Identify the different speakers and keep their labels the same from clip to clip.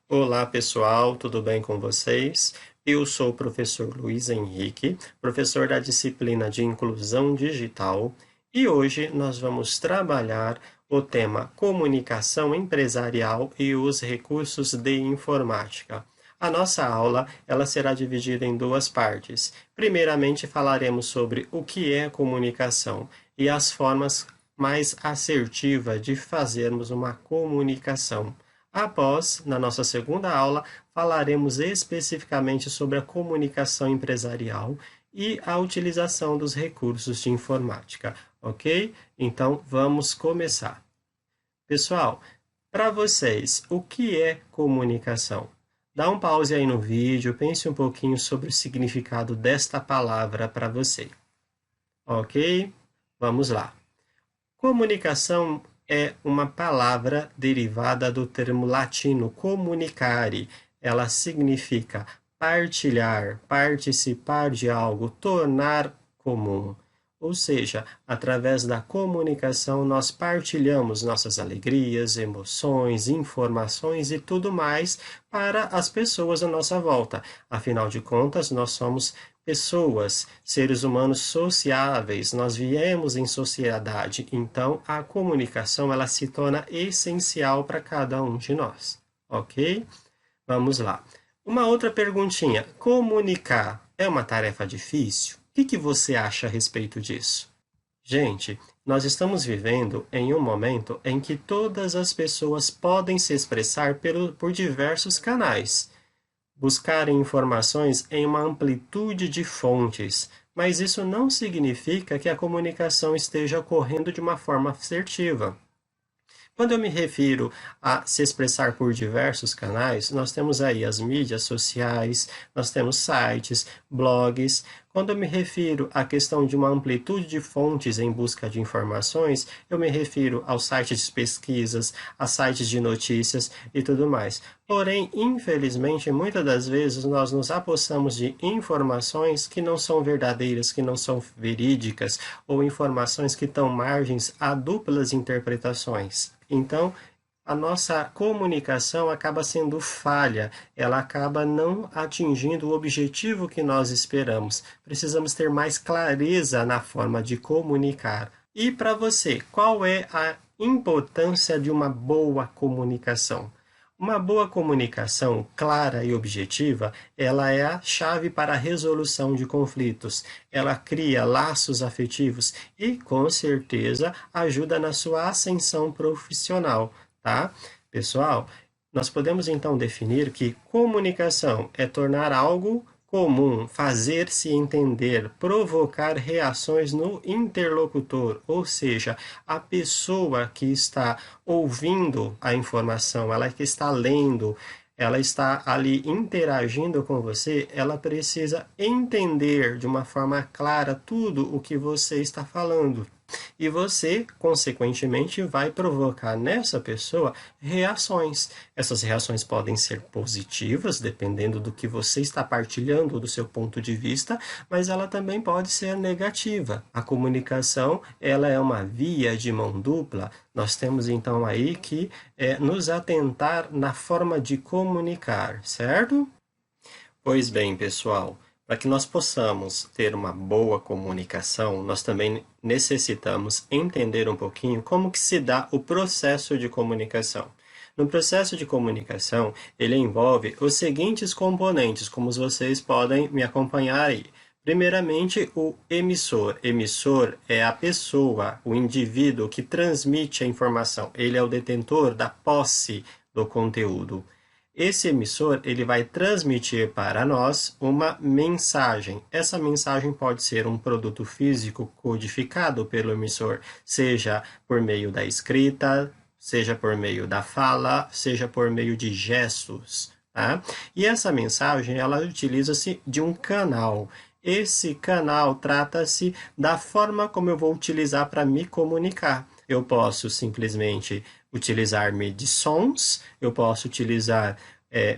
Speaker 1: Olá, pessoal, tudo bem com vocês? Eu sou o professor Luiz Henrique, professor da disciplina de Inclusão Digital, e hoje nós vamos trabalhar o tema Comunicação Empresarial e os recursos de informática. A nossa aula, ela será dividida em duas partes. Primeiramente, falaremos sobre o que é comunicação e as formas mais assertivas de fazermos uma comunicação. Após, na nossa segunda aula, falaremos especificamente sobre a comunicação empresarial e a utilização dos recursos de informática, ok? Então, vamos começar. Pessoal, para vocês, o que é comunicação? Dá um pause aí no vídeo, pense um pouquinho sobre o significado desta palavra para você, ok? Vamos lá. Comunicação é uma palavra derivada do termo latino comunicare. Ela significa partilhar, participar de algo, tornar comum. Ou seja, através da comunicação nós partilhamos nossas alegrias, emoções, informações e tudo mais para as pessoas à nossa volta. Afinal de contas, nós somos pessoas, seres humanos sociáveis, nós viemos em sociedade, então a comunicação ela se torna essencial para cada um de nós, ok? Vamos lá. Uma outra perguntinha: comunicar é uma tarefa difícil? O que você acha a respeito disso? Gente, nós estamos vivendo em um momento em que todas as pessoas podem se expressar por diversos canais, buscarem informações em uma amplitude de fontes, mas isso não significa que a comunicação esteja ocorrendo de uma forma assertiva. Quando eu me refiro a se expressar por diversos canais, nós temos aí as mídias sociais, nós temos sites, blogs. Quando eu me refiro à questão de uma amplitude de fontes em busca de informações, eu me refiro aos sites de pesquisas, a sites de notícias e tudo mais. Porém, infelizmente, muitas das vezes nós nos apossamos de informações que não são verdadeiras, que não são verídicas, ou informações que dão margens a duplas interpretações. Então, a nossa comunicação acaba sendo falha, ela acaba não atingindo o objetivo que nós esperamos. Precisamos ter mais clareza na forma de comunicar. E para você, qual é a importância de uma boa comunicação? Uma boa comunicação clara e objetiva, ela é a chave para a resolução de conflitos. Ela cria laços afetivos e, com certeza, ajuda na sua ascensão profissional, tá? Pessoal, nós podemos então definir que comunicação é tornar algo comum, fazer-se entender, provocar reações no interlocutor, ou seja, a pessoa que está ouvindo a informação, ela que está lendo, ela está ali interagindo com você, ela precisa entender de uma forma clara tudo o que você está falando. E você, consequentemente, vai provocar nessa pessoa reações. Essas reações podem ser positivas, dependendo do que você está partilhando do seu ponto de vista, mas ela também pode ser negativa. A comunicação, ela é uma via de mão dupla. Nós temos então aí que nos atentar na forma de comunicar, certo? Pois bem, pessoal, para que nós possamos ter uma boa comunicação, nós também necessitamos entender um pouquinho como que se dá o processo de comunicação. No processo de comunicação, ele envolve os seguintes componentes, como vocês podem me acompanhar aí. Primeiramente, o emissor. Emissor é a pessoa, o indivíduo que transmite a informação. Ele é o detentor da posse do conteúdo. Esse emissor ele vai transmitir para nós uma mensagem. Essa mensagem pode ser um produto físico codificado pelo emissor, seja por meio da escrita, seja por meio da fala, seja por meio de gestos. Tá? E essa mensagem ela utiliza-se de um canal. Esse canal trata-se da forma como eu vou utilizar para me comunicar. Eu posso simplesmente utilizar-me de sons, eu posso utilizar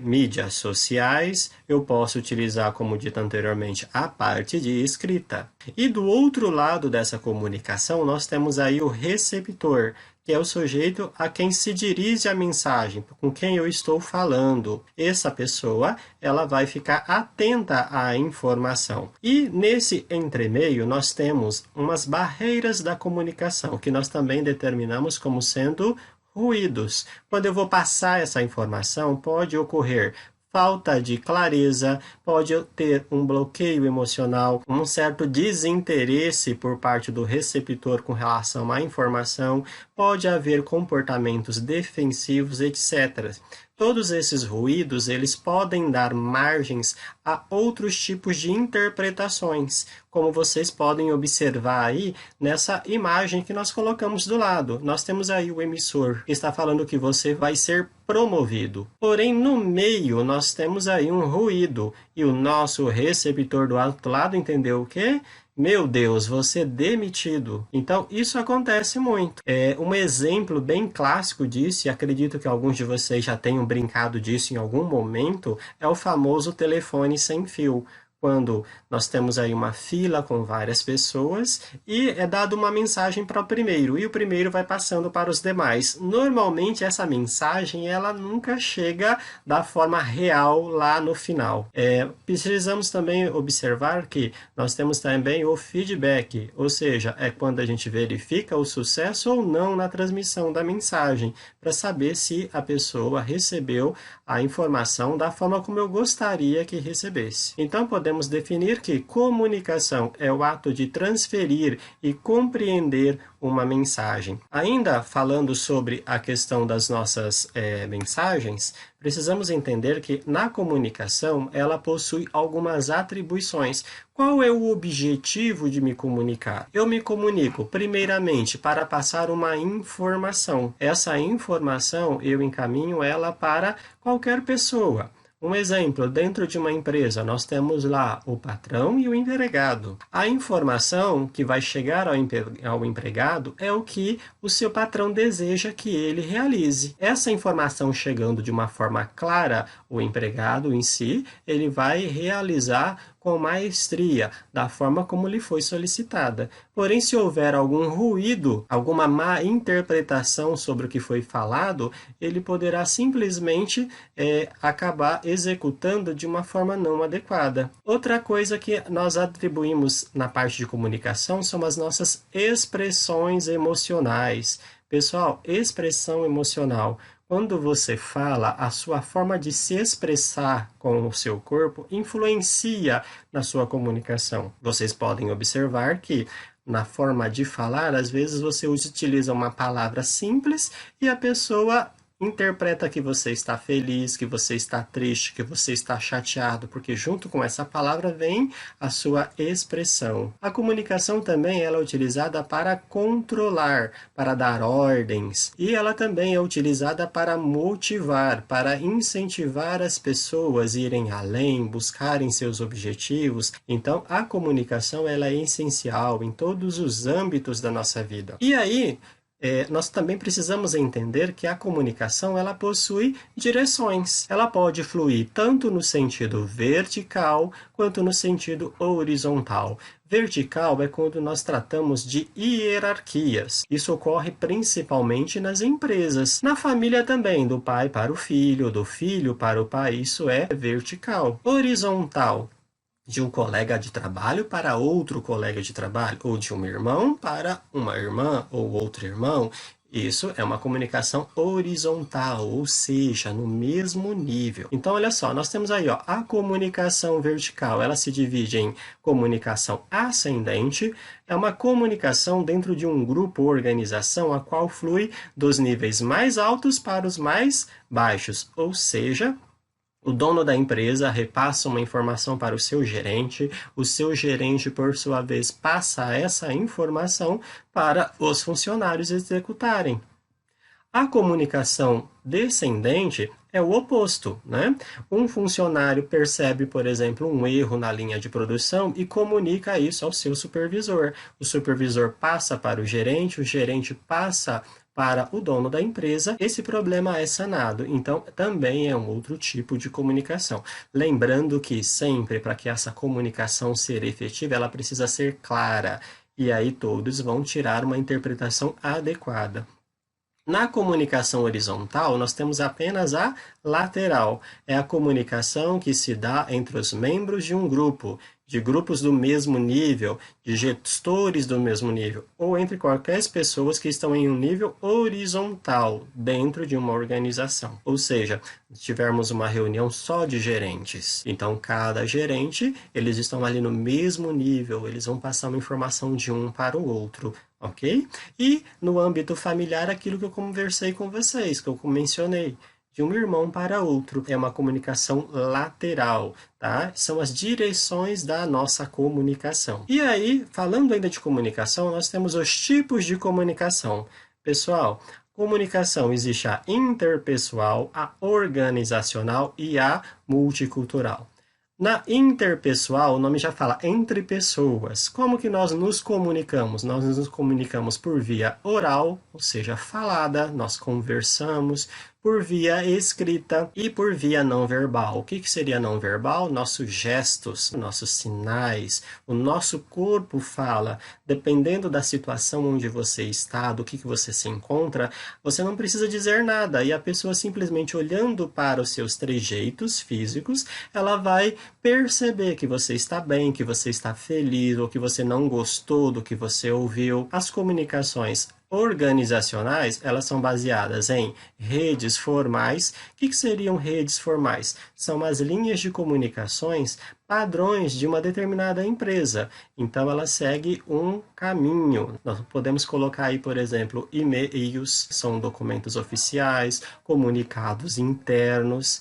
Speaker 1: mídias sociais, eu posso utilizar, como dito anteriormente, a parte de escrita. E do outro lado dessa comunicação, nós temos aí o receptor, que é o sujeito a quem se dirige a mensagem, com quem eu estou falando. Essa pessoa, ela vai ficar atenta à informação. E nesse entremeio, nós temos umas barreiras da comunicação, que nós também determinamos como sendo ruídos. Quando eu vou passar essa informação, pode ocorrer falta de clareza, pode ter um bloqueio emocional, um certo desinteresse por parte do receptor com relação à informação, pode haver comportamentos defensivos, etc. Todos esses ruídos, eles podem dar margens a outros tipos de interpretações, como vocês podem observar aí nessa imagem que nós colocamos do lado. Nós temos aí o emissor, que está falando que você vai ser promovido. Porém, no meio, nós temos aí um ruído, e o nosso receptor do outro lado entendeu o quê? Meu Deus, você é demitido. Então, isso acontece muito. Um exemplo bem clássico disso, e acredito que alguns de vocês já tenham brincado disso em algum momento, é o famoso telefone sem fio. Quando nós temos aí uma fila com várias pessoas e é dada uma mensagem para o primeiro e o primeiro vai passando para os demais. Normalmente essa mensagem ela nunca chega da forma real lá no final. Precisamos também observar que nós temos também o feedback, ou seja, é quando a gente verifica o sucesso ou não na transmissão da mensagem, para saber se a pessoa recebeu a informação da forma como eu gostaria que recebesse. Então podemos definir que comunicação é o ato de transferir e compreender uma mensagem. Ainda falando sobre a questão das nossas mensagens, precisamos entender que na comunicação ela possui algumas atribuições. Qual é o objetivo de me comunicar? Eu me comunico primeiramente para passar uma informação. Essa informação eu encaminho ela para qualquer pessoa. Um exemplo, dentro de uma empresa, nós temos lá o patrão e o empregado. A informação que vai chegar ao empregado é o que o seu patrão deseja que ele realize. Essa informação chegando de uma forma clara, o empregado em si, ele vai realizar com maestria, da forma como lhe foi solicitada. Porém, se houver algum ruído, alguma má interpretação sobre o que foi falado, ele poderá simplesmente acabar executando de uma forma não adequada. Outra coisa que nós atribuímos na parte de comunicação são as nossas expressões emocionais. Pessoal, expressão emocional. Quando você fala, a sua forma de se expressar com o seu corpo influencia na sua comunicação. Vocês podem observar que na forma de falar, às vezes você utiliza uma palavra simples e a pessoa interpreta que você está feliz, que você está triste, que você está chateado, porque junto com essa palavra vem a sua expressão. A comunicação também ela é utilizada para controlar, para dar ordens, e ela também é utilizada para motivar, para incentivar as pessoas a irem além, buscarem seus objetivos. Então, a comunicação ela é essencial em todos os âmbitos da nossa vida. E aí, nós também precisamos entender que a comunicação ela possui direções. Ela pode fluir tanto no sentido vertical quanto no sentido horizontal. Vertical é quando nós tratamos de hierarquias. Isso ocorre principalmente nas empresas. Na família também, do pai para o filho, do filho para o pai, isso é vertical. Horizontal, de um colega de trabalho para outro colega de trabalho, ou de um irmão para uma irmã ou outro irmão. Isso é uma comunicação horizontal, ou seja, no mesmo nível. Então, olha só, nós temos aí a comunicação vertical, ela se divide em comunicação ascendente, é uma comunicação dentro de um grupo ou organização a qual flui dos níveis mais altos para os mais baixos, ou seja, o dono da empresa repassa uma informação para o seu gerente, por sua vez, passa essa informação para os funcionários executarem. A comunicação descendente é o oposto, né? Um funcionário percebe, por exemplo, um erro na linha de produção e comunica isso ao seu supervisor. O supervisor passa para o gerente passa para o dono da empresa, esse problema é sanado. Então, também é um outro tipo de comunicação. Lembrando que sempre, para que essa comunicação seja efetiva, ela precisa ser clara. E aí todos vão tirar uma interpretação adequada. Na comunicação horizontal, nós temos apenas a lateral. É a comunicação que se dá entre os membros de um grupo, de grupos do mesmo nível, de gestores do mesmo nível, ou entre qualquer pessoas que estão em um nível horizontal dentro de uma organização. Ou seja, se tivermos uma reunião só de gerentes, então cada gerente, eles estão ali no mesmo nível, eles vão passar uma informação de um para o outro. Ok? E no âmbito familiar, aquilo que eu conversei com vocês, que eu mencionei, de um irmão para outro. É uma comunicação lateral, tá? São as direções da nossa comunicação. E aí, falando ainda de comunicação, nós temos os tipos de comunicação. Pessoal, comunicação existe a interpessoal, a organizacional e a multicultural. Na interpessoal, o nome já fala entre pessoas. Como que nós nos comunicamos? Nós nos comunicamos por via oral, ou seja, falada, nós conversamos, por via escrita e por via não verbal. O que seria não verbal? Nossos gestos, nossos sinais, o nosso corpo fala. Dependendo da situação onde você está, do que você se encontra, você não precisa dizer nada. E a pessoa simplesmente olhando para os seus trejeitos físicos, ela vai perceber que você está bem, que você está feliz ou que você não gostou do que você ouviu. As comunicações organizacionais, elas são baseadas em redes formais. O que seriam redes formais? São as linhas de comunicações padrões de uma determinada empresa. Então, ela segue um caminho. Nós podemos colocar aí, por exemplo, e-mails, são documentos oficiais, comunicados internos.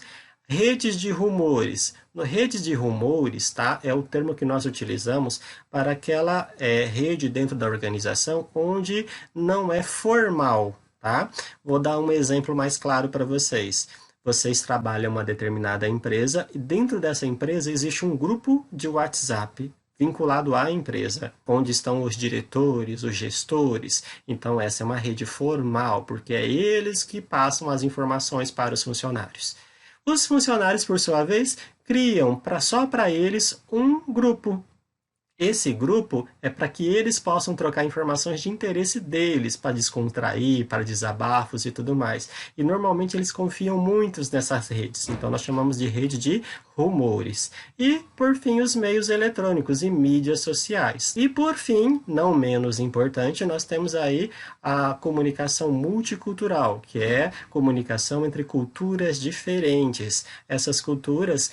Speaker 1: Redes de rumores. Redes de rumores, tá? É o termo que nós utilizamos para aquela rede dentro da organização onde não é formal, tá? Vou dar um exemplo mais claro para vocês. Vocês trabalham em uma determinada empresa e dentro dessa empresa existe um grupo de WhatsApp vinculado à empresa, onde estão os diretores, os gestores. Então, essa é uma rede formal, porque é eles que passam as informações para os funcionários. Os funcionários, por sua vez, criam só para eles um grupo. Esse grupo é para que eles possam trocar informações de interesse deles, para descontrair, para desabafos e tudo mais. E normalmente eles confiam muito nessas redes, então nós chamamos de rede de rumores. E, por fim, os meios eletrônicos e mídias sociais. E, por fim, não menos importante, nós temos aí a comunicação multicultural, que é comunicação entre culturas diferentes. Essas culturas,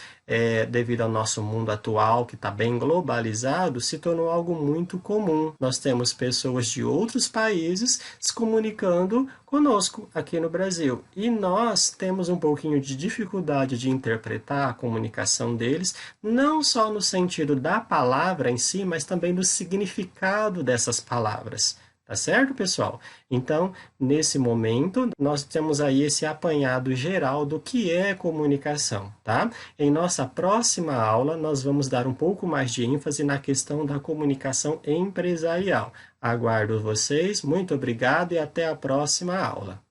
Speaker 1: devido ao nosso mundo atual, que está bem globalizado, se tornou algo muito comum. Nós temos pessoas de outros países se comunicando conosco aqui no Brasil. E nós temos um pouquinho de dificuldade de interpretar a comunicação deles, não só no sentido da palavra em si, mas também no significado dessas palavras. Tá certo, pessoal? Então, nesse momento, nós temos aí esse apanhado geral do que é comunicação, tá? Em nossa próxima aula, nós vamos dar um pouco mais de ênfase na questão da comunicação empresarial. Aguardo vocês, muito obrigado e até a próxima aula.